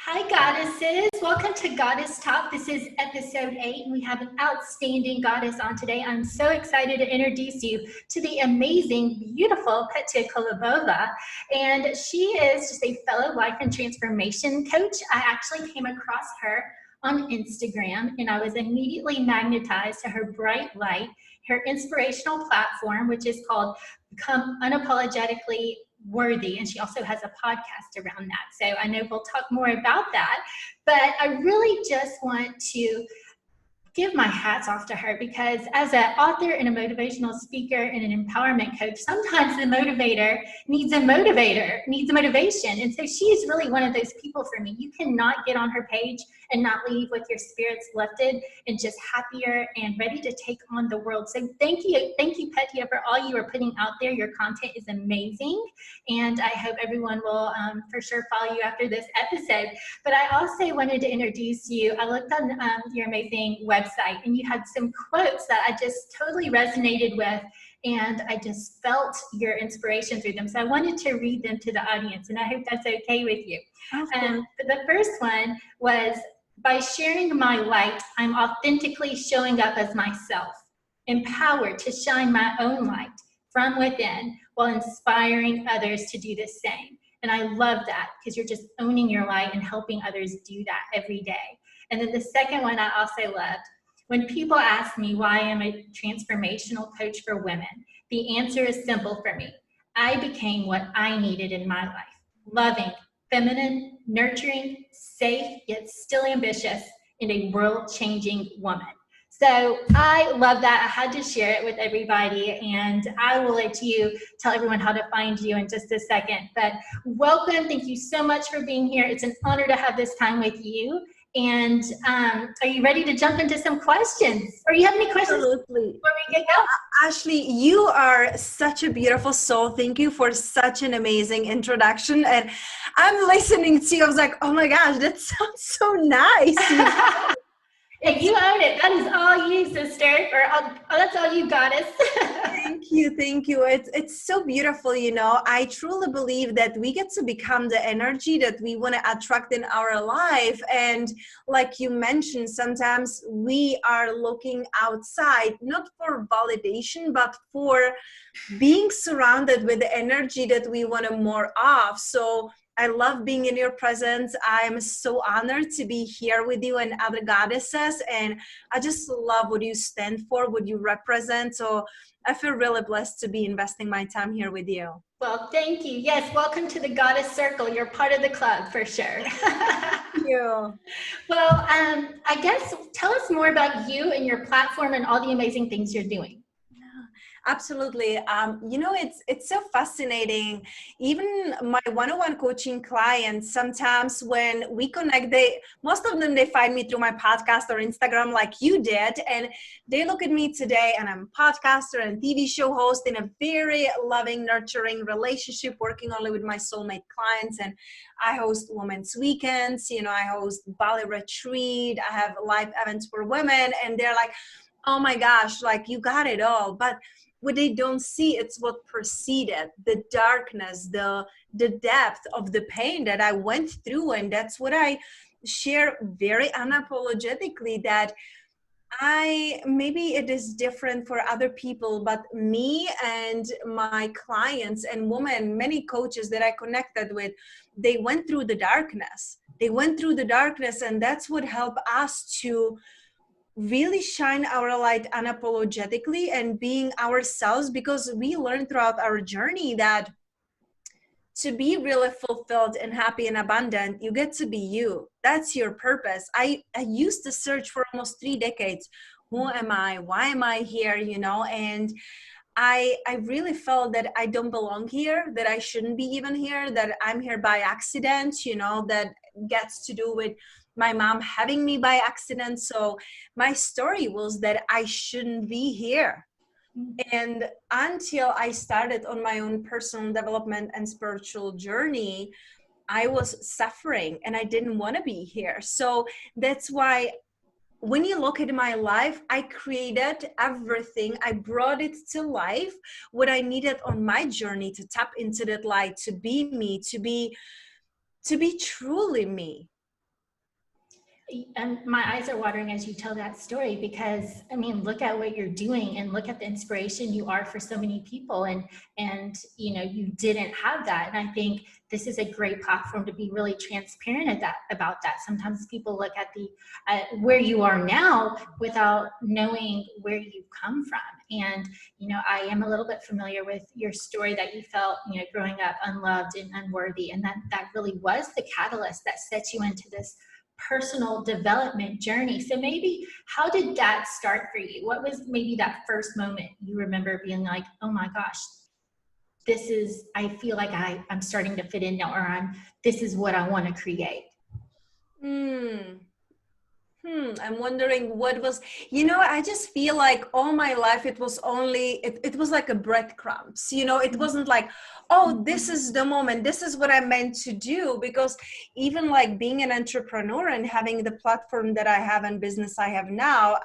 Hi, goddesses. Welcome to Goddess Talk. This is episode 8, and we have an outstanding goddess on today. I'm so excited to introduce you to the amazing, beautiful Petia Kolibova. And she is just a fellow life and transformation coach. I actually came across her on Instagram, and I was immediately magnetized to her bright light, her inspirational platform, which is called Become Unapologetically Worthy, and she also has a podcast around that. So I know we'll talk more about that, but I really just want to give my hats off to her because as an author and a motivational speaker and an empowerment coach, sometimes the motivator needs a motivator, needs a motivation. And so she's really one of those people for me. You cannot get on her page and not leave with your spirits lifted and just happier and ready to take on the world. So thank you, Petia, for all you are putting out there. Your content is amazing, and I hope everyone will for sure follow you after this episode. But I also wanted to introduce you. I looked on your amazing website, and you had some quotes that I just totally resonated with, and I just felt your inspiration through them. So I wanted to read them to the audience, and I hope that's okay with you. But the first one was, by sharing my light, I'm authentically showing up as myself, empowered to shine my own light from within while inspiring others to do the same. And I love that because you're just owning your light and helping others do that every day. And then the second one I also loved, when people ask me why I'm a transformational coach for women, the answer is simple for me. I became what I needed in my life: loving, feminine, nurturing, safe, yet still ambitious, and a world-changing woman. So I love that. I had to share it with everybody, and I will let you tell everyone how to find you in just a second. But welcome. Thank you so much for being here. It's an honor to have this time with you. And are you ready to jump into some questions? Or you have any questions? Absolutely. Before we get going? Ashley, you are such a beautiful soul. Thank you for such an amazing introduction. And I'm listening to you. I was like, oh my gosh, that sounds so nice. Yeah, you own it. That is all you, sister. That's all you, goddess. Thank you. It's so beautiful, I truly believe that we get to become the energy that we want to attract in our life. And like you mentioned, sometimes we are looking outside, not for validation, but for being surrounded with the energy that we want more of. So I love being in your presence. I'm so honored to be here with you and other goddesses. And I just love what you stand for, what you represent. So I feel really blessed to be investing my time here with you. Well, thank you. Yes, welcome to the Goddess Circle. You're part of the club for sure. Thank you. Well, I guess tell us more about you and your platform and all the amazing things you're doing. Absolutely. It's so fascinating. Even my one-on-one coaching clients, sometimes when we connect, most of them, they find me through my podcast or Instagram like you did. And they look at me today, and I'm a podcaster and TV show host in a very loving, nurturing relationship, working only with my soulmate clients. And I host women's weekends, I host Bali retreat. I have live events for women, and they're like, oh my gosh, like you got it all. But what they don't see, it's what preceded, the darkness, the depth of the pain that I went through. And that's what I share very unapologetically, that maybe it is different for other people, but me and my clients and women, many coaches that I connected with, they went through the darkness. And that's what helped us to really shine our light unapologetically and being ourselves, because we learned throughout our journey that to be really fulfilled and happy and abundant, you get to be you. That's your purpose. I used to search for almost 3 decades. Who am I? Why am I here? And I really felt that I don't belong here, that I shouldn't be even here, that I'm here by accident, that gets to do with my mom having me by accident. So my story was that I shouldn't be here. And until I started on my own personal development and spiritual journey, I was suffering and I didn't want to be here. So that's why when you look at my life, I created everything. I brought it to life, what I needed on my journey to tap into that light, to be me, to be truly me. And my eyes are watering as you tell that story, because I mean, look at what you're doing and look at the inspiration you are for so many people. And you know, you didn't have that. And I think this is a great platform to be really transparent about that. Sometimes people look at where you are now without knowing where you've come from. And you know, I am a little bit familiar with your story, that you felt, you know, growing up unloved and unworthy, and that really was the catalyst that set you into this personal development journey. So maybe, how did that start for you? What was maybe that first moment you remember being like, oh my gosh, I feel like I'm starting to fit in now, or this is what I want to create? Hmm. I'm wondering what was, you know, I just feel like all my life it was only, it was like a breadcrumbs, you know, it wasn't like, oh, this is the moment, this is what I meant to do. Because even like being an entrepreneur and having the platform that I have and business I have now,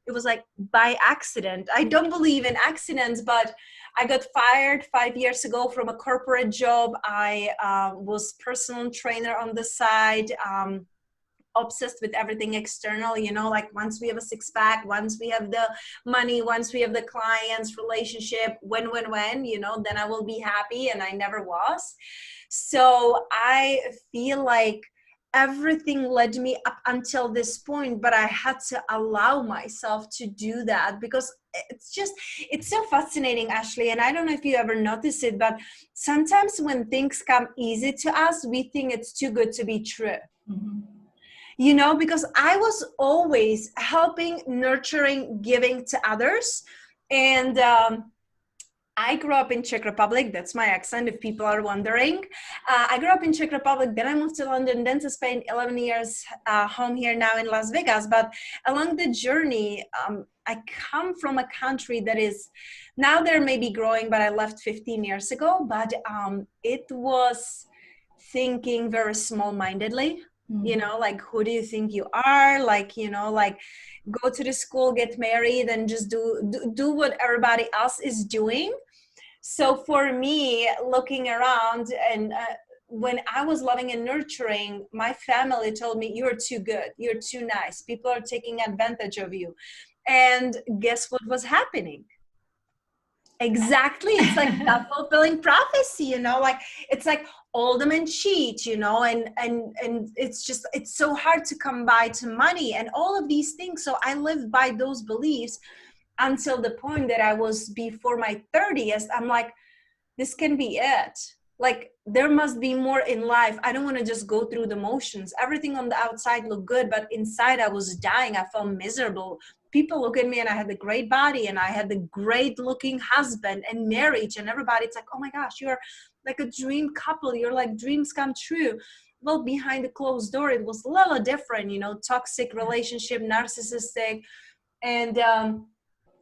it was like by accident. I don't believe in accidents, but I got fired 5 years ago from a corporate job. I was personal trainer on the side. Obsessed with everything external, you know, like once we have a six pack, once we have the money, once we have the clients, relationship, when, you know, then I will be happy. And I never was. So I feel like everything led me up until this point, but I had to allow myself to do that, because it's so fascinating, Ashley. And I don't know if you ever notice it, but sometimes when things come easy to us, we think it's too good to be true. Mm-hmm. You know, because I was always helping, nurturing, giving to others. And I grew up in Czech Republic. That's my accent, if people are wondering. I grew up in Czech Republic, then I moved to London, then to Spain, 11 years, home here now in Las Vegas. But along the journey, I come from a country that is, now they're maybe growing, but I left 15 years ago. But it was thinking very small-mindedly. You know, like, who do you think you are? Like, you know, like, go to the school, get married, and just do what everybody else is doing. So for me, looking around, and when I was loving and nurturing, my family told me, you're too good, you're too nice, people are taking advantage of you. And guess what was happening? Exactly. It's like self-fulfilling prophecy, you know, like, it's like all the men cheat, you know, and it's just, it's so hard to come by to money and all of these things. So I lived by those beliefs until the point that I was before my 30th. I'm like, this can be it. Like, there must be more in life. I don't want to just go through the motions. Everything on the outside looked good, but inside I was dying. I felt miserable. People look at me and I had a great body and I had the great looking husband and marriage, and everybody, it's like, oh my gosh, you're like a dream couple. You're like dreams come true. Well, behind the closed door, it was a little different, you know, toxic relationship, narcissistic. And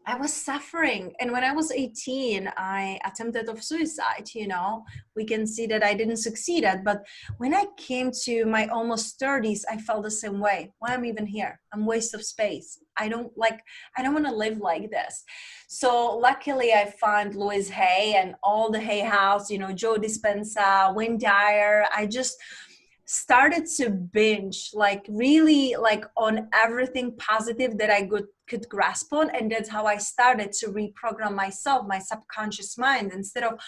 I was suffering. And when I was 18, I attempted of suicide, you know. We can see that I didn't succeed at, but when I came to my almost 30s, I felt the same way. Why I'm even here? I'm waste of space. I don't want to live like this. So luckily I found Louise Hay and all the Hay House, you know, Joe Dispenza, Wayne Dyer. I just started to binge, like, really, like, on everything positive that I could grasp on. And that's how I started to reprogram myself, my subconscious mind. Instead of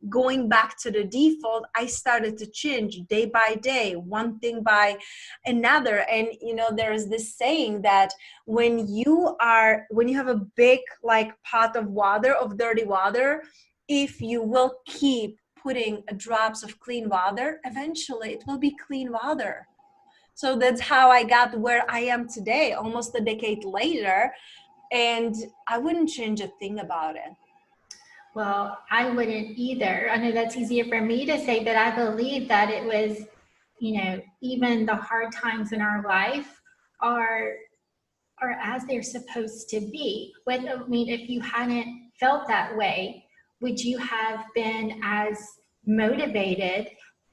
going back to the default, I started to change day by day, one thing by another. And you know, there's this saying that when you have a big, like, pot of water, of dirty water, if you will keep putting drops of clean water, eventually it will be clean water. So that's how I got where I am today, almost a decade later. And I wouldn't change a thing about it. Well, I wouldn't either. I know that's easier for me to say, but I believe that it was, you know, even the hard times in our life are as they're supposed to be. I mean, if you hadn't felt that way, would you have been as motivated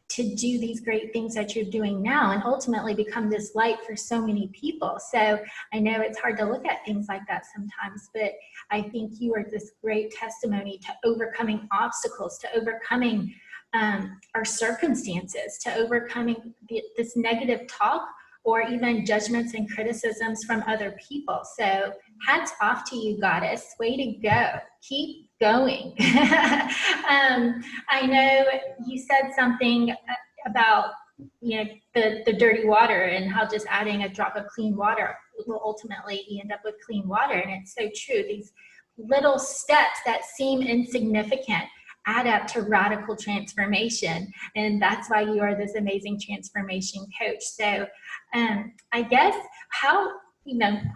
to do these great things that you're doing now and ultimately become this light for so many people? So I know it's hard to look at things like that sometimes, but I think you are this great testimony to overcoming obstacles, to overcoming our circumstances, to overcoming this negative talk or even judgments and criticisms from other people. So hats off to you, Goddess. Way to go. Keep going. I know you said something about the dirty water and how just adding a drop of clean water will ultimately you end up with clean water. And it's so true. These little steps that seem insignificant add up to radical transformation. And that's why you are this amazing transformation coach. So I guess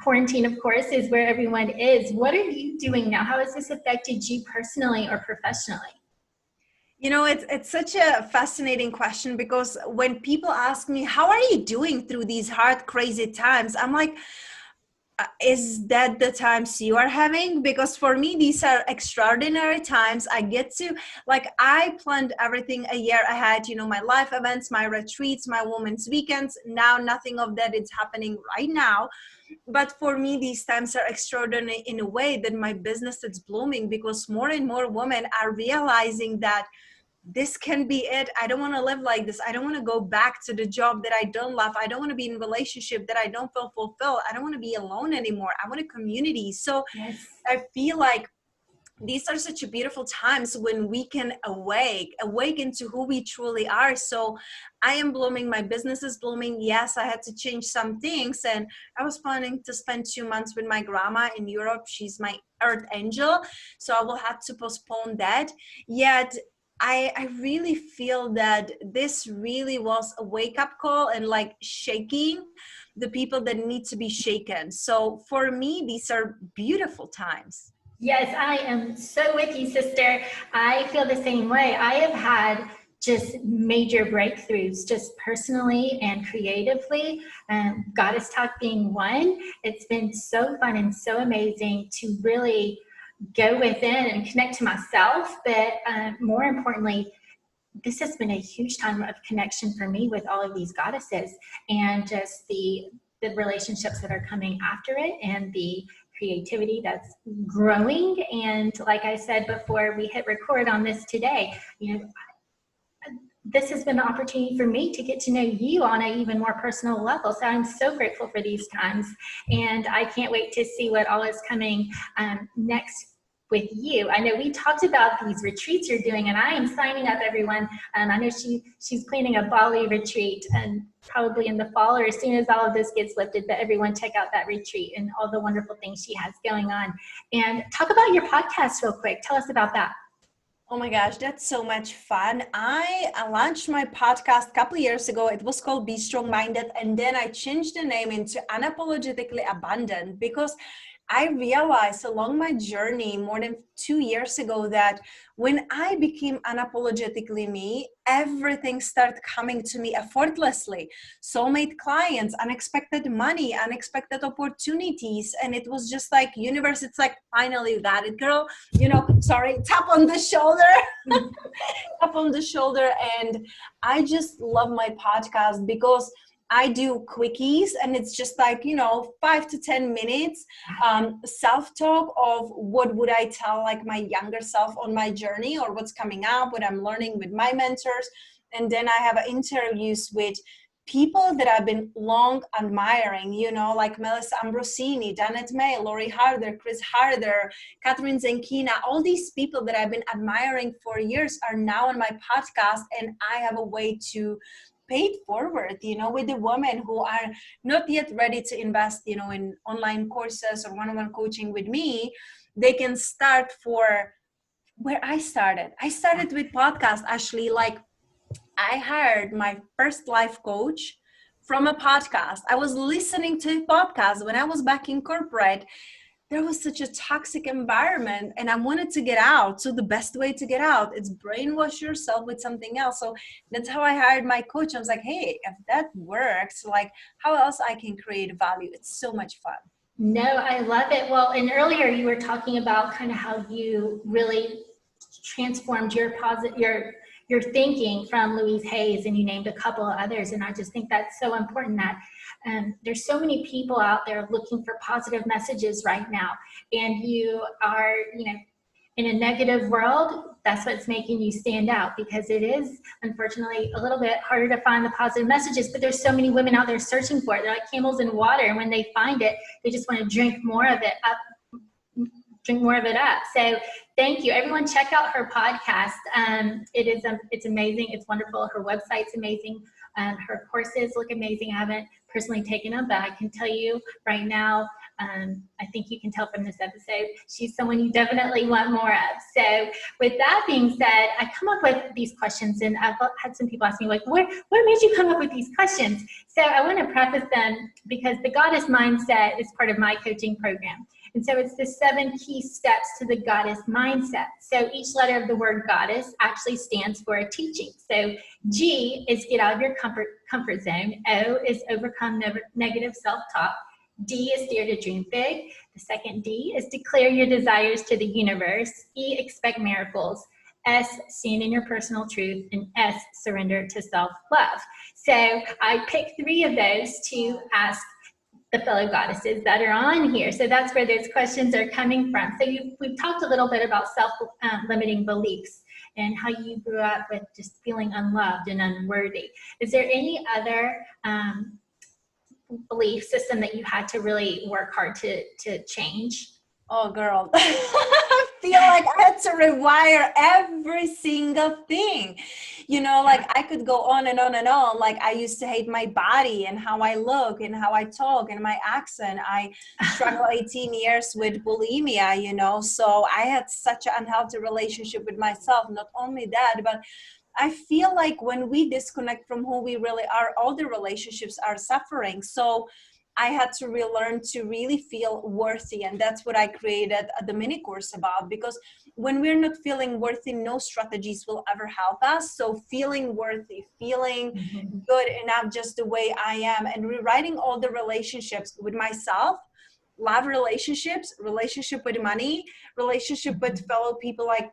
quarantine, of course, is where everyone is. What are you doing now? How has this affected you personally or professionally? It's such a fascinating question, because when people ask me, how are you doing through these hard, crazy times? I'm like, is that the times you are having? Because for me, these are extraordinary times. I planned everything a year ahead, my life events, my retreats, my women's weekends. Now, nothing of that is happening right now. But for me, these times are extraordinary in a way that my business is blooming, because more and more women are realizing that this can be it. I don't want to live like this. I don't want to go back to the job that I don't love. I don't want to be in a relationship that I don't feel fulfilled. I don't want to be alone anymore. I want a community. So Yes. I feel like these are such a beautiful times when we can awaken to who we truly are. So I am blooming. My business is blooming. Yes, I had to change some things, and I was planning to spend 2 months with my grandma in Europe. She's my earth angel. So I will have to postpone that. Yet I really feel that this really was a wake-up call, and like shaking the people that need to be shaken. So for me, these are beautiful times. Yes, I am so with you, sister. I feel the same way. I have had just major breakthroughs, just personally and creatively. Goddess Talk being one. It's been so fun and so amazing to really go within and connect to myself. But more importantly, this has been a huge time of connection for me with all of these goddesses, and just the relationships that are coming after it, and the creativity that's growing. And like I said before we hit record on this today, this has been an opportunity for me to get to know you on an even more personal level. So I'm so grateful for these times, and I can't wait to see what all is coming next with you. I know we talked about these retreats you're doing, and I am signing up, everyone. I know she's planning a Bali retreat, and probably in the fall or as soon as all of this gets lifted, but everyone check out that retreat and all the wonderful things she has going on. And talk about your podcast real quick. Tell us about that. Oh my gosh, that's so much fun. I launched my podcast a couple of years ago. It was called Be Strong Minded. And then I changed the name into Unapologetically Abundant, because I realized along my journey more than 2 years ago that when I became unapologetically me, everything started coming to me effortlessly. Soulmate clients, unexpected money, unexpected opportunities. And it was just like, universe, it's like, finally you got it, girl. Tap on the shoulder. Tap on the shoulder. And I just love my podcast because I do quickies, and it's just like, 5 to 10 minutes self-talk of what would I tell like my younger self on my journey, or what's coming up, what I'm learning with my mentors. And then I have interviews with people that I've been long admiring, like Melissa Ambrosini, Janet May, Lori Harder, Chris Harder, Catherine Zenkina. All these people that I've been admiring for years are now on my podcast, and I have a way to pay it forward, with the women who are not yet ready to invest, in online courses or one-on-one coaching with me. They can start for where I started. I started with podcast, Ashley. Like, I hired my first life coach from a podcast. I was listening to a podcast when I was back in corporate. There was such a toxic environment, and I wanted to get out. So the best way to get out is brainwash yourself with something else. So that's how I hired my coach. I was like, hey, if that works, like, how else I can create value? It's so much fun. No, I love it. Well, and earlier you were talking about kind of how you really transformed your thinking from Louise Hayes, and you named a couple of others. And I just think that's so important that there's so many people out there looking for positive messages right now. And you are, in a negative world, that's what's making you stand out, because it is unfortunately a little bit harder to find the positive messages, but there's so many women out there searching for it. They're like camels in water, and when they find it, they just want to drink more of it up. So thank you, everyone. Check out her podcast. It's amazing. It's wonderful. Her website's amazing. Her courses look amazing. I haven't personally taken them, but I can tell you right now, I think you can tell from this episode, she's someone you definitely want more of. So with that being said, I come up with these questions, and I've had some people ask me, like, what made you come up with these questions? So I want to preface them because the Goddess Mindset is part of my coaching program. And so it's the 7 key steps to the Goddess Mindset. So each letter of the word Goddess actually stands for a teaching. So G is get out of your comfort zone. O is overcome negative self-talk. D is dare to dream big. The second D is declare your desires to the universe. E, expect miracles. S, stand in your personal truth. And S, surrender to self-love. So I picked 3 of those to ask the fellow goddesses that are on here. So that's where those questions are coming from. So we've talked a little bit about self-limiting beliefs and how you grew up with just feeling unloved and unworthy. Is there any other belief system that you had to really work hard to change? Oh, girl. I feel like I had to rewire every single thing. You know, like I could go on and on and on. Like I used to hate my body and how I look and how I talk and my accent. I struggled 18 years with bulimia, you know, so I had such an unhealthy relationship with myself. Not only that, but I feel like when we disconnect from who we really are, all the relationships are suffering. So I had to relearn to really feel worthy. And that's what I created the mini course about, because when we're not feeling worthy, no strategies will ever help us. So feeling worthy, feeling good enough just the way I am, and rewriting all the relationships with myself, love relationships, relationship with money, relationship with fellow people. Like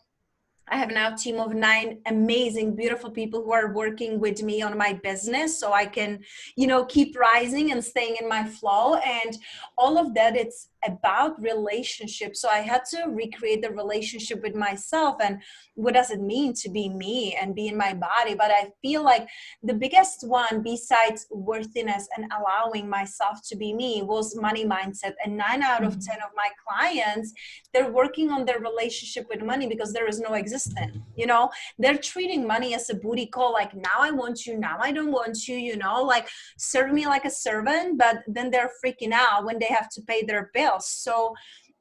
I have now a team of 9 amazing, beautiful people who are working with me on my business so I can, you know, keep rising and staying in my flow. And all of that, it's about relationships. So I had to recreate the relationship with myself and what does it mean to be me and be in my body. But I feel like the biggest one besides worthiness and allowing myself to be me was money mindset. And 9 out of 10 of my clients, they're working on their relationship with money because there is no existence. You know, they're treating money as a booty call, like now I want you, now I don't want you, you know, like serve me like a servant, but then they're freaking out when they have to pay their bills. So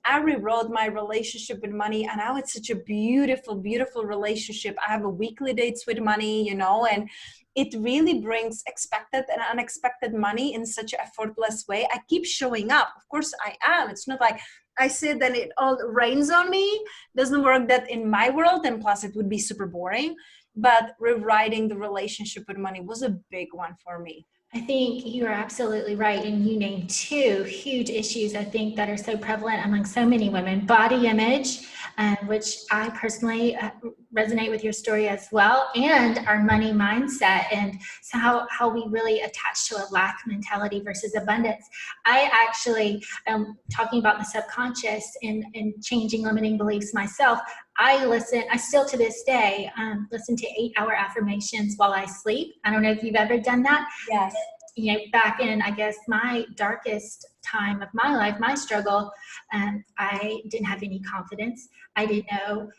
I rewrote my relationship with money, and now it's such a beautiful, beautiful relationship. I have a weekly dates with money, you know, and it really brings expected and unexpected money in such an effortless way. I keep showing up. Of course I am. It's not like I said that it all rains on me. Doesn't work that in my world, and plus it would be super boring. But rewriting the relationship with money was a big one for me. I think you are absolutely right. And you named 2 huge issues, I think, that are so prevalent among so many women. Body image, which I personally resonate with your story as well, and our money mindset, and so how we really attach to a lack mentality versus abundance. I actually am talking about the subconscious and changing limiting beliefs myself. I still to this day, listen to 8-hour affirmations while I sleep. I don't know if you've ever done that. Yes. You know, back in, I guess, my darkest time of my life, my struggle, I didn't have any confidence. I didn't know,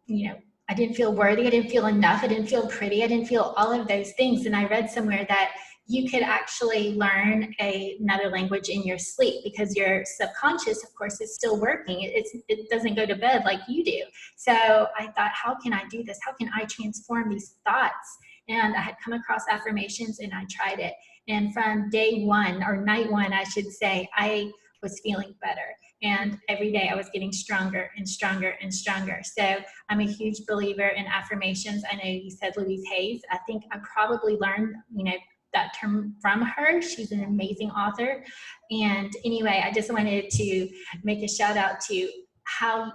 you know, I didn't feel worthy. I didn't feel enough. I didn't feel pretty. I didn't feel all of those things. And I read somewhere that you could actually learn another language in your sleep, because your subconscious, of course, is still working. It doesn't go to bed like you do. So I thought, how can I do this? How can I transform these thoughts? And I had come across affirmations and I tried it. And from day 1, or night 1, I should say, I was feeling better. And every day I was getting stronger and stronger and stronger. So I'm a huge believer in affirmations. I know you said Louise Hayes. I think I probably learned, you know, that term from her. She's an amazing author. And anyway, I just wanted to make a shout out to how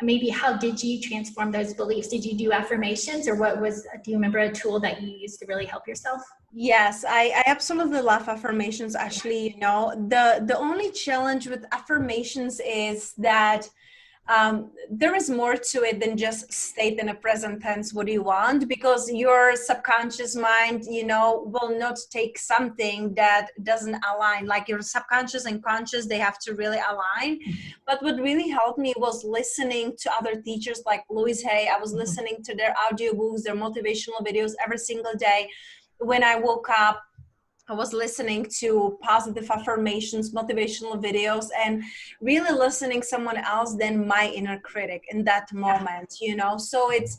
did you transform those beliefs? Did you do affirmations, or do you remember a tool that you used to really help yourself? Yes, I absolutely love affirmations, Ashley. You know, the only challenge with affirmations is that there is more to it than just state in a present tense what you want, because your subconscious mind, will not take something that doesn't align. Like your subconscious and conscious, they have to really align. But what really helped me was listening to other teachers like Louise Hay. I was listening to their audiobooks, their motivational videos every single day. When I woke up, I was listening to positive affirmations, motivational videos, and really listening someone else than my inner critic in that moment, So it's,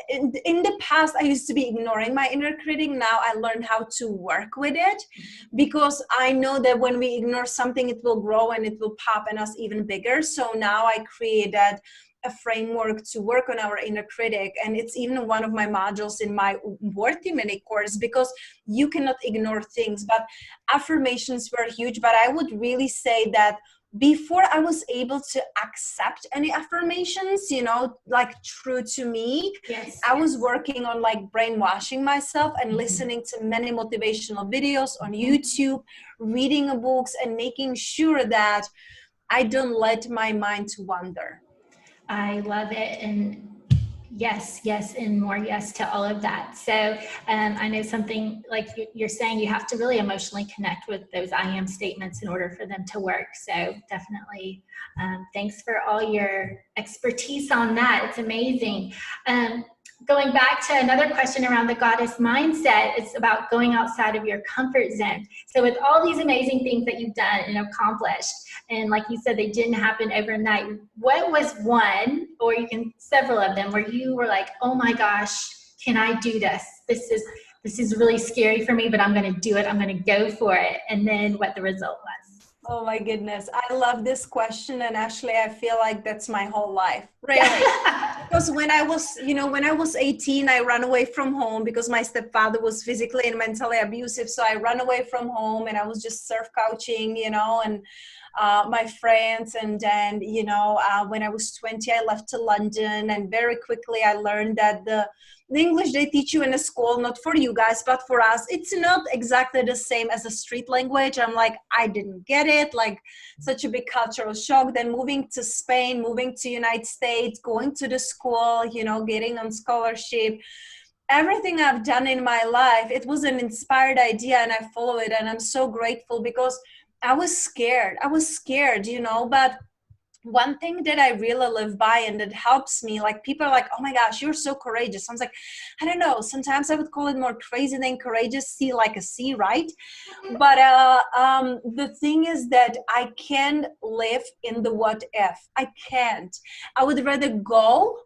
in the past, I used to be ignoring my inner critic. Now I learned how to work with it, because I know that when we ignore something, it will grow and it will pop in us even bigger. So now I created a framework to work on our inner critic. And it's even one of my modules in my Worthy mini course, because you cannot ignore things. But affirmations were huge. But I would really say that before I was able to accept any affirmations, like true to me, Yes, I was working on like brainwashing myself and listening to many motivational videos on YouTube, reading books, and making sure that I don't let my mind wander. I love it. And yes, yes, and more yes to all of that. So I know something like you're saying, you have to really emotionally connect with those I am statements in order for them to work. So definitely thanks for all your expertise on that. It's amazing. Going back to another question around the goddess mindset, it's about going outside of your comfort zone. So with all these amazing things that you've done and accomplished, and like you said, they didn't happen overnight, what was one, or you can several of them, where you were like, oh my gosh, can I do this? This is really scary for me, but I'm going to do it. I'm going to go for it. And then what the result was. Oh my goodness. I love this question. And Ashley, I feel like that's my whole life, really. Because when I was 18, I ran away from home because my stepfather was physically and mentally abusive. So I ran away from home and I was just surf couching, and my friends. And then, when I was 20, I left to London, and very quickly I learned that the English they teach you in a school, not for you guys, but for us, it's not exactly the same as a street language. I'm like, I didn't get it, like such a big cultural shock. Then moving to Spain, moving to United States, going to the school, getting on scholarship. Everything I've done in my life, it was an inspired idea and I follow it. And I'm so grateful because I was scared, but one thing that I really live by and that helps me, like people are like, oh my gosh, you're so courageous. I was like, I don't know. Sometimes I would call it more crazy than courageous. See, like a C, right? But the thing is that I can't live in the what if. I can't. I would rather go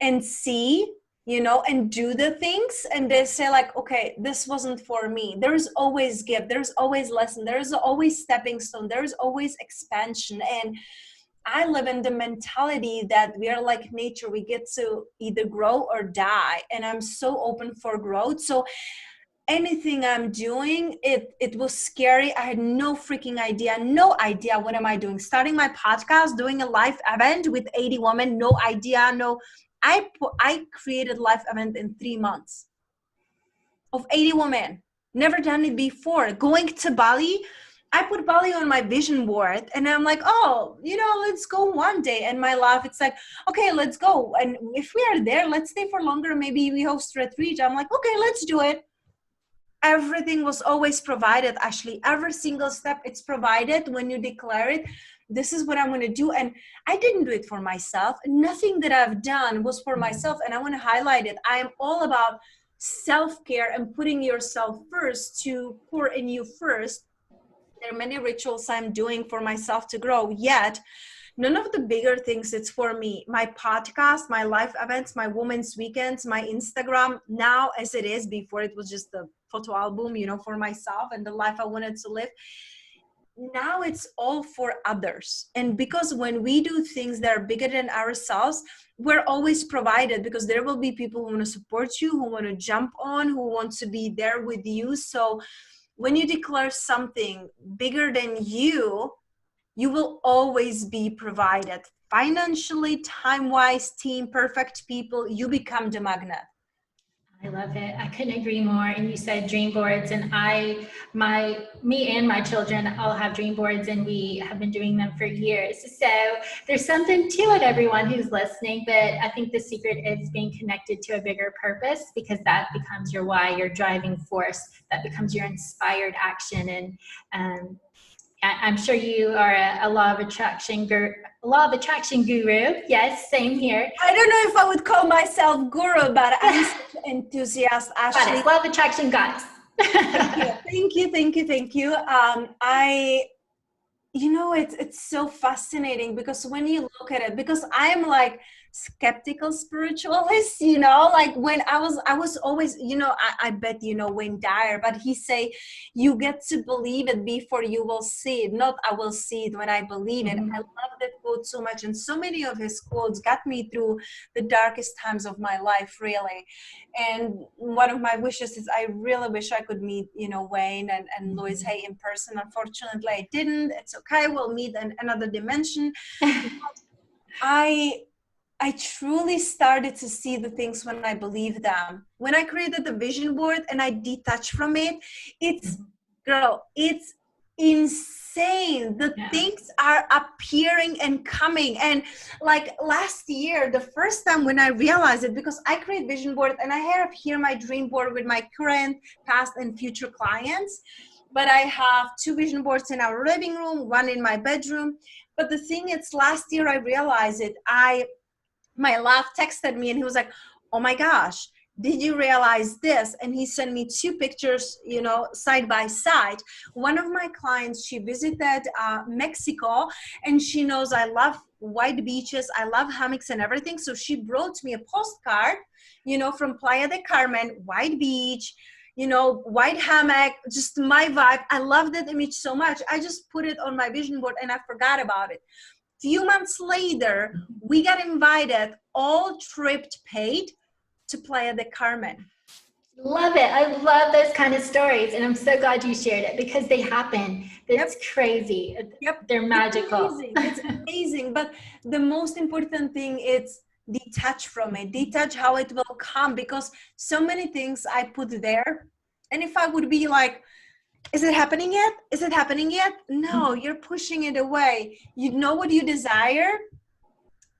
and see, and do the things, and they say like, okay, this wasn't for me. There's always gift. There's always lesson. There's always stepping stone. There's always expansion. And I live in the mentality that we are like nature. We get to either grow or die. And I'm so open for growth. So anything I'm doing, it was scary. I had no freaking idea. No idea. What am I doing? Starting my podcast, doing a live event with 80 women. No idea. No, I created live event in 3 months of 80 women. Never done it before. Going to Bali, I put Bali on my vision board and I'm like, oh, let's go one day. And my life, it's like, okay, let's go. And if we are there, let's stay for longer. Maybe we host retreat. I'm like, okay, let's do it. Everything was always provided, Ashley. Every single step, it's provided when you declare it. This is what I'm going to do. And I didn't do it for myself. Nothing that I've done was for myself. And I want to highlight it. I am all about self-care and putting yourself first, to pour in you first. There are many rituals I'm doing for myself to grow, yet none of the bigger things, it's for me. My podcast, my live events, my women's weekends, my Instagram, now as it is. Before it was just a photo album, for myself and the life I wanted to live. Now it's all for others. And because when we do things that are bigger than ourselves, we're always provided, because there will be people who want to support you, who want to jump on, who want to be there with you. So when you declare something bigger than you will always be provided financially, time-wise, team, perfect people. You become the magnet. I love it. I couldn't agree more. And you said dream boards, and me and my children all have dream boards, and we have been doing them for years. So there's something to it, everyone who's listening. But I think the secret is being connected to a bigger purpose, because that becomes your why, your driving force. That becomes your inspired action. And I'm sure you are a law of attraction guru. Yes, same here. I don't know if I would call myself guru, but I'm such an enthusiast, Ashley. Goddess, law of attraction goddess. Thank you. It's so fascinating, because when you look at it, because I'm like skeptical spiritualist, like when I was always, I bet Wayne Dyer, but he say, you get to believe it before you will see it, not I will see it when I believe it. I love that quote so much, and so many of his quotes got me through the darkest times of my life, really. And one of my wishes is, I really wish I could meet Wayne and Louise Hay in person. Unfortunately I didn't. It's okay, we'll meet in another dimension. I truly started to see the things when I believed them. When I created the vision board and I detached from it, it's insane. The things are appearing and coming. And like last year, the first time when I realized it, because I create vision board and I have here my dream board with my current, past, and future clients. But I have 2 vision boards in our living room, 1 in my bedroom. But the thing is, last year I realized it. My love texted me and he was like, oh my gosh, did you realize this? And he sent me 2 pictures, side by side. One of my clients, she visited Mexico, and she knows I love white beaches. I love hammocks and everything. So she brought me a postcard, from Playa del Carmen, white beach, white hammock, just my vibe. I love that image so much. I just put it on my vision board and I forgot about it. Few months later, we got invited, all trips paid, to Playa del Carmen. Love it. I love those kind of stories. And I'm so glad you shared it, because they happen. It's crazy. They're magical. It's amazing. But the most important thing is detach from it. Detach how it will come, because so many things I put there. And if I would be like, is it happening yet? Is it happening yet? No, you're pushing it away. You know what you desire,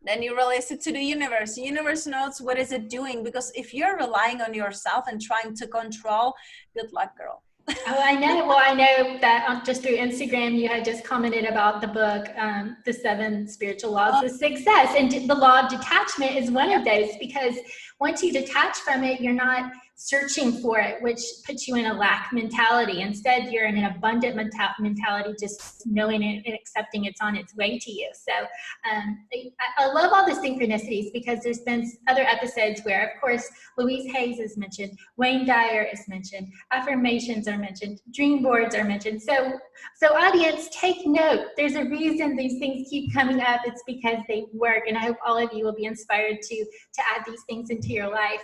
then you release it to the universe. The universe knows what is it doing, because if you're relying on yourself and trying to control, good luck, girl. Oh, I know. Well, I know that just through Instagram, you had just commented about the book, The 7 Spiritual Laws of Success. And the law of detachment is one of those, because once you detach from it, you're not searching for it, which puts you in a lack mentality. Instead, you're in an abundant mentality, just knowing it and accepting it's on its way to you. So I love all the synchronicities, because there's been other episodes where, of course, Louise Hayes is mentioned, Wayne Dyer is mentioned, affirmations are mentioned, dream boards are mentioned. So audience, take note. There's a reason these things keep coming up. It's because they work, and I hope all of you will be inspired to add these things into your life.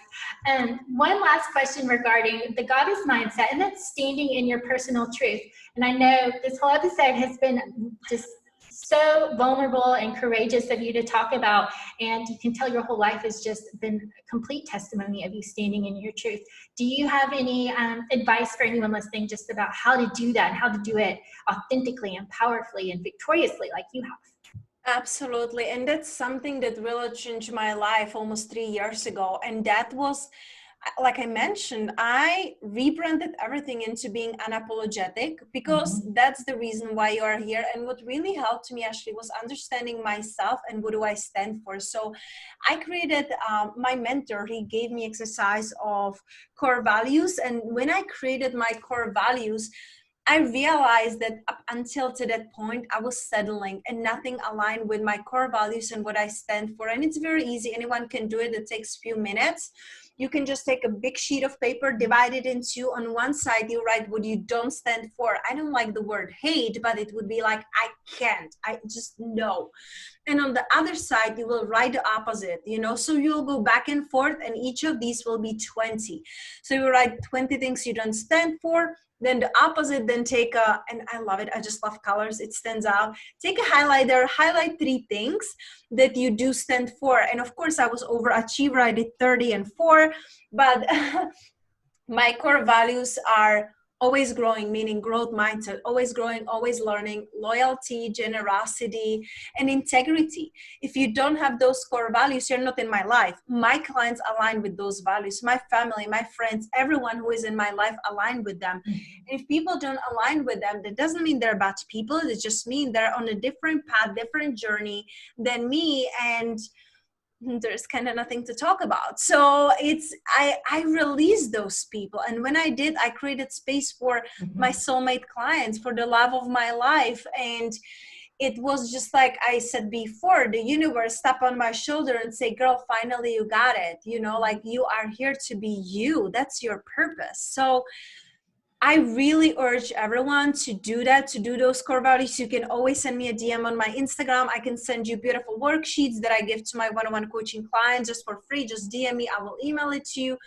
One last question regarding the goddess mindset, and that's standing in your personal truth. And I know this whole episode has been just so vulnerable and courageous of you to talk about, and you can tell your whole life has just been a complete testimony of you standing in your truth. Do you have any advice for anyone listening just about how to do that, and how to do it authentically and powerfully and victoriously like you have? Absolutely. And that's something that really changed my life almost 3 years ago. And that was, like I mentioned, I rebranded everything into being unapologetic, because that's the reason why you are here. And what really helped me, Ashley, was understanding myself and what do I stand for. So I created my mentor. He gave me exercise of core values. And when I created my core values, I realized that up until to that point, I was settling and nothing aligned with my core values and what I stand for. And it's very easy. Anyone can do it. It takes a few minutes. You can just take a big sheet of paper, divide it in 2. On one side, you write what you don't stand for. I don't like the word hate, but it would be like, I can't, I just know. And on the other side, you will write the opposite, so you'll go back and forth, and each of these will be 20. So you write 20 things you don't stand for. Then the opposite, then take and I love it, I just love colors, it stands out. Take a highlighter, highlight 3 things that you do stand for. And of course, I was overachiever, I did 30 and 4. before, but my core values are always growing, meaning growth mindset, always growing, always learning, loyalty, generosity, and integrity. If you don't have those core values, you're not in my life. My clients align with those values. My family, my friends, everyone who is in my life align with them. And if people don't align with them, that doesn't mean they're bad people. It just means they're on a different path, different journey than me. And there's kind of nothing to talk about. So I released those people. And when I did, I created space for my soulmate clients, for the love of my life. And it was just like I said before, the universe tap on my shoulder and say, girl, finally you got it. You know, like, you are here to be you. That's your purpose. So I really urge everyone to do that, to do those core values. You can always send me a DM on my Instagram. I can send you beautiful worksheets that I give to my one-on-one coaching clients just for free. Just DM me. I will email it to you,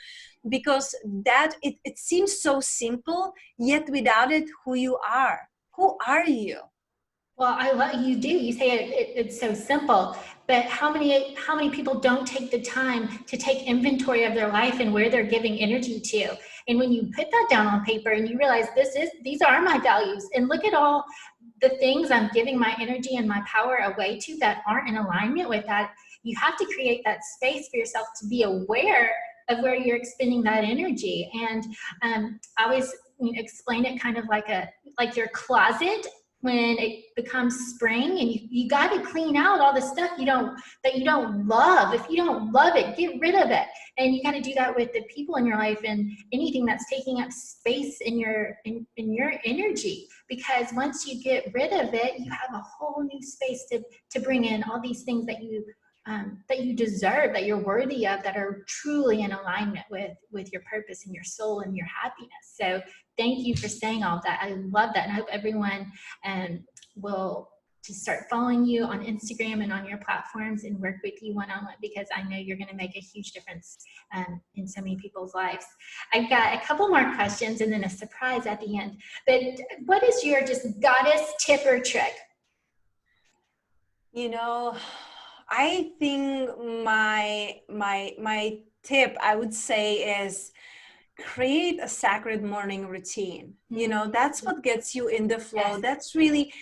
because that it seems so simple, yet without it, who you are. Who are you? Well, I love you do. You say it's so simple, but how many people don't take the time to take inventory of their life and where they're giving energy to? And when you put that down on paper and you realize these are my values, and look at all the things I'm giving my energy and my power away to that aren't in alignment with that, you have to create that space for yourself to be aware of where you're expending that energy. And I always explain it kind of like your closet. When it becomes spring and you got to clean out all the stuff that you don't love. If you don't love it, get rid of it. And you got to do that with the people in your life and anything that's taking up space in your energy. Because once you get rid of it, you have a whole new space to bring in all these things that you deserve, that you're worthy of, that are truly in alignment with your purpose and your soul and your happiness. So thank you for saying all that. I love that. And I hope everyone will just start following you on Instagram and on your platforms and work with you one-on-one, because I know you're going to make a huge difference in so many people's lives. I've got a couple more questions and then a surprise at the end. But what is your just goddess tip or trick? You know, I think my tip, I would say, is create a sacred morning routine. You know, that's what gets you in the flow. Yes. That's really,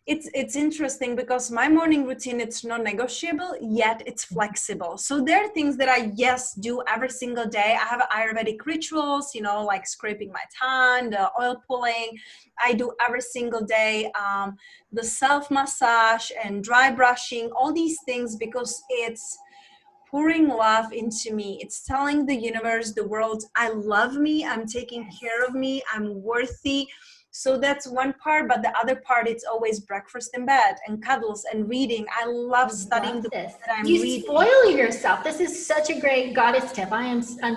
it's interesting because my morning routine, it's non-negotiable, yet it's flexible. So there are things that I do every single day. I have Ayurvedic rituals, you know, like scraping my tongue, the oil pulling. I do every single day, the self massage and dry brushing, all these things, because it's pouring love into me. It's telling the universe, the world, I love me, I'm taking care of me, I'm worthy. So that's one part, but the other part, it's always breakfast in bed and cuddles and reading. I love studying the books that I'm reading. You spoil yourself. This is such a great goddess tip.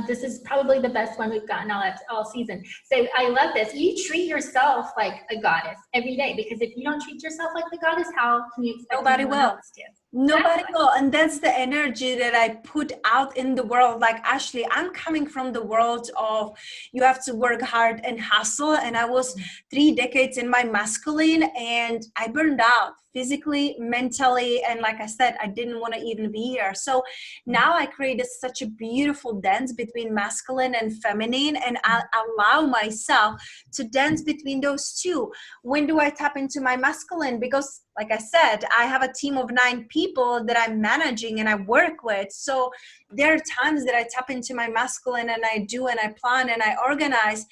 This is probably the best one we've gotten all season. So I love this. You treat yourself like a goddess every day, because if you don't treat yourself like the goddess, how can you expect Nobody anyone will. else to? Nobody will. And that's the energy that I put out in the world. Like, Ashley, I'm coming from the world of you have to work hard and hustle. And I was 3 decades in my masculine, and I burned out physically, mentally. And like I said, I didn't want to even be here. So now I created such a beautiful dance between masculine and feminine, and I allow myself to dance between those two. When do I tap into my masculine? Because like I said, I have a team of 9 people that I'm managing and I work with. So there are times that I tap into my masculine and I do and I plan and I organize.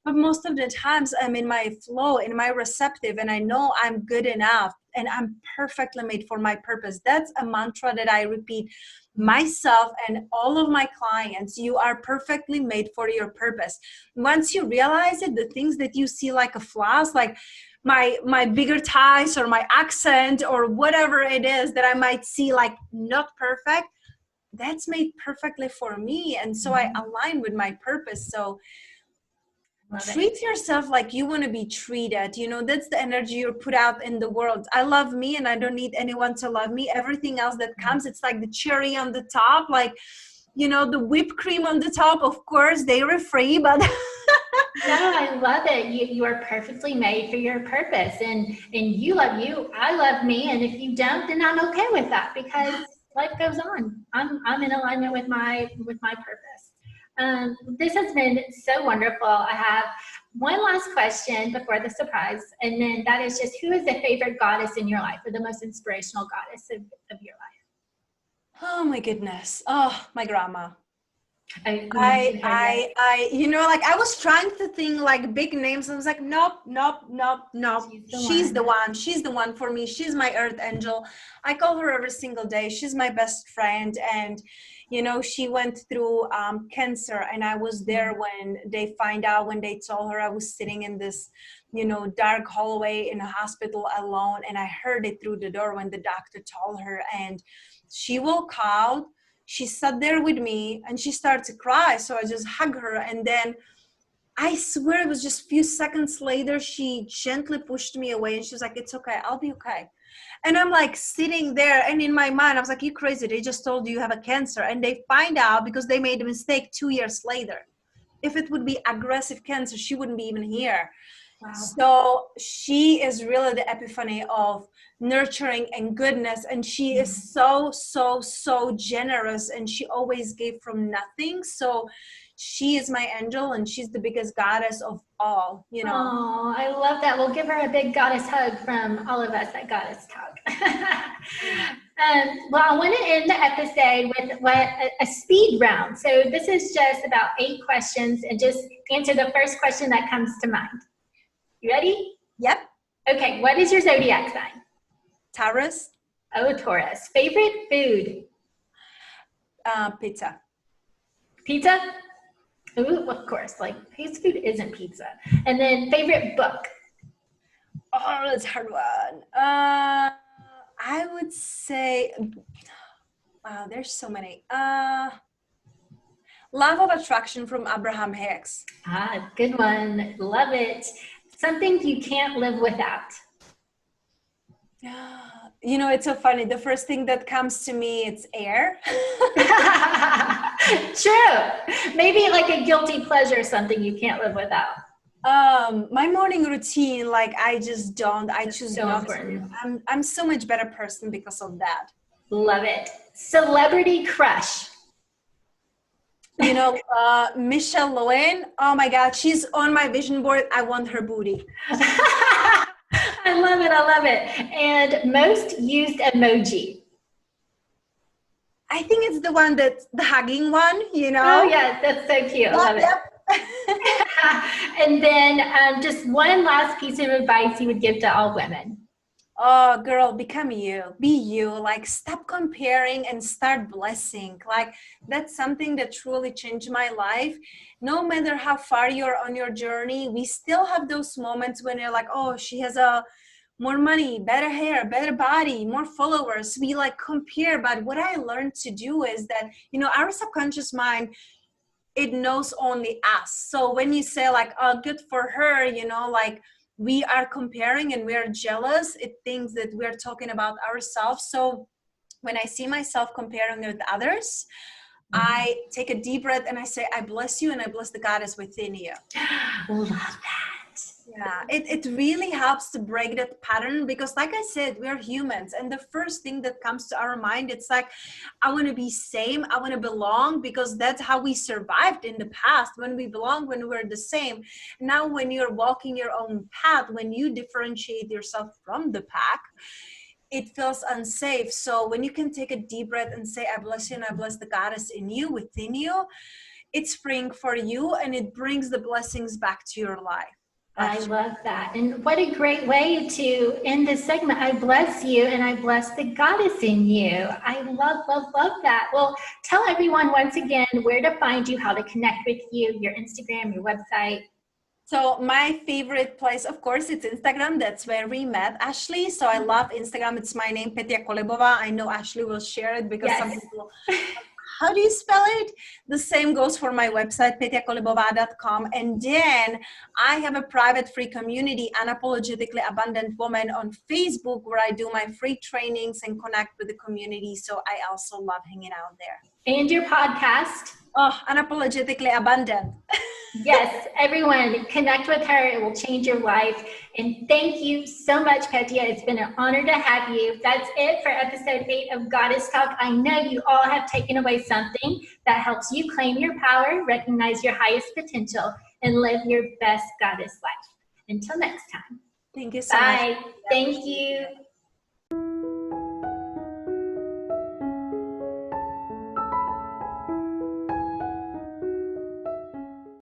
But most of the times I'm in my flow, in my receptive, and I know I'm good enough and I'm perfectly made for my purpose. That's a mantra that I repeat myself and all of my clients. You are perfectly made for your purpose. Once you realize it, the things that you see like a flaws, like my bigger ties or my accent or whatever it is that I might see like not perfect, that's made perfectly for me. And so I align with my purpose. So treat yourself like you want to be treated. You know, that's the energy you put out in the world. I love me and I don't need anyone to love me. Everything else that comes, it's like the cherry on the top, like, you know, the whipped cream on the top. Of course, they are free, but no, I love it. You are perfectly made for your purpose, and you love you. I love me, and if you don't, then I'm okay with that, because life goes on. I'm in alignment with my purpose. This has been so wonderful. I have one last question before the surprise, and then that is just, who is the favorite goddess in your life, or the most inspirational goddess of your life? Oh my goodness. Oh, my grandma. You mentioned her, yes. Like I was trying to think like big names. I was like, nope. She's the one. She's the one for me. She's my earth angel. I call her every single day. She's my best friend. And, she went through cancer, and I was there when they when they told her. I was sitting in this, dark hallway in a hospital alone. And I heard it through the door when the doctor told her, and she woke out. She sat there with me and she started to cry. So I just hugged her. And then I swear it was just a few seconds later, she gently pushed me away and she was like, it's okay, I'll be okay. And I'm like sitting there, and in my mind, I was like, you crazy. They just told you have a cancer. And they find out because they made a mistake 2 years later. If it would be aggressive cancer, she wouldn't be even here. Wow. So she is really the epiphany of nurturing and goodness, and she is so generous, and she always gave from nothing. So she is my angel, and she's the biggest goddess of all, Oh, I love that. We'll give her a big goddess hug from all of us at Goddess Talk. Well, I want to end the episode with a speed round. So this is just about 8 questions, and just answer the first question that comes to mind. You ready? Yep. Okay, what is your zodiac sign? Taurus. Oh, Taurus. Favorite food? Pizza. Pizza? Ooh, of course, like fast food isn't pizza. And then favorite book? Oh, that's a hard one. I would say, wow, there's so many. Law of Attraction from Abraham Hicks. Ah, good one. Love it. Something you can't live without. It's so funny. The first thing that comes to me, it's air. True. Maybe like a guilty pleasure, something you can't live without. My morning routine, like I choose so not important. to. I'm so much better person because of that. Love it. Celebrity crush. Michelle Lowen. Oh my God, she's on my vision board. I want her booty. I love it. I love it. And most used emoji. I think it's the one that's the hugging one, Oh yeah, that's so cute. I love it. And then just one last piece of advice you would give to all women. Oh, girl, become you. Be you. Like, stop comparing and start blessing. Like, that's something that truly changed my life. No matter how far you're on your journey, we still have those moments when you're like, oh, she has more money, better hair, better body, more followers. We like compare. But what I learned to do is that, our subconscious mind, it knows only us. So when you say like, oh, good for her, like, we are comparing and we're jealous, it thinks that we're talking about ourselves. So when I see myself comparing with others, I take a deep breath and I say, I bless you and I bless the goddess within you. Love that. Yeah, it really helps to break that pattern, because like I said, we're humans, and the first thing that comes to our mind, it's like, I want to be same, I want to belong, because that's how we survived in the past, when we belong, when we're the same. Now when you're walking your own path, when you differentiate yourself from the pack, it feels unsafe. So when you can take a deep breath and say, I bless you and I bless the goddess in you, within you, it's freeing for you, and it brings the blessings back to your life. I love that. And what a great way to end this segment. I bless you and I bless the goddess in you. I love that. Well, tell everyone once again where to find you, how to connect with you, your Instagram, your website. So my favorite place, of course, it's Instagram. That's where we met, Ashley. So I love Instagram. It's my name, Petia Kolibova. I know Ashley will share it, because some people... How do you spell it? The same goes for my website, petiakolibova.com. And then I have a private free community, Unapologetically Abundant Woman, on Facebook, where I do my free trainings and connect with the community. So I also love hanging out there. And your podcast. Oh, Unapologetically Abundant. Yes, everyone, connect with her. It will change your life. And thank you so much, Petia. It's been an honor to have you. That's it for episode 8 of Goddess Talk. I know you all have taken away something that helps you claim your power, recognize your highest potential, and live your best goddess life. Until next time. Thank you so much. Bye. I Thank appreciate you. it.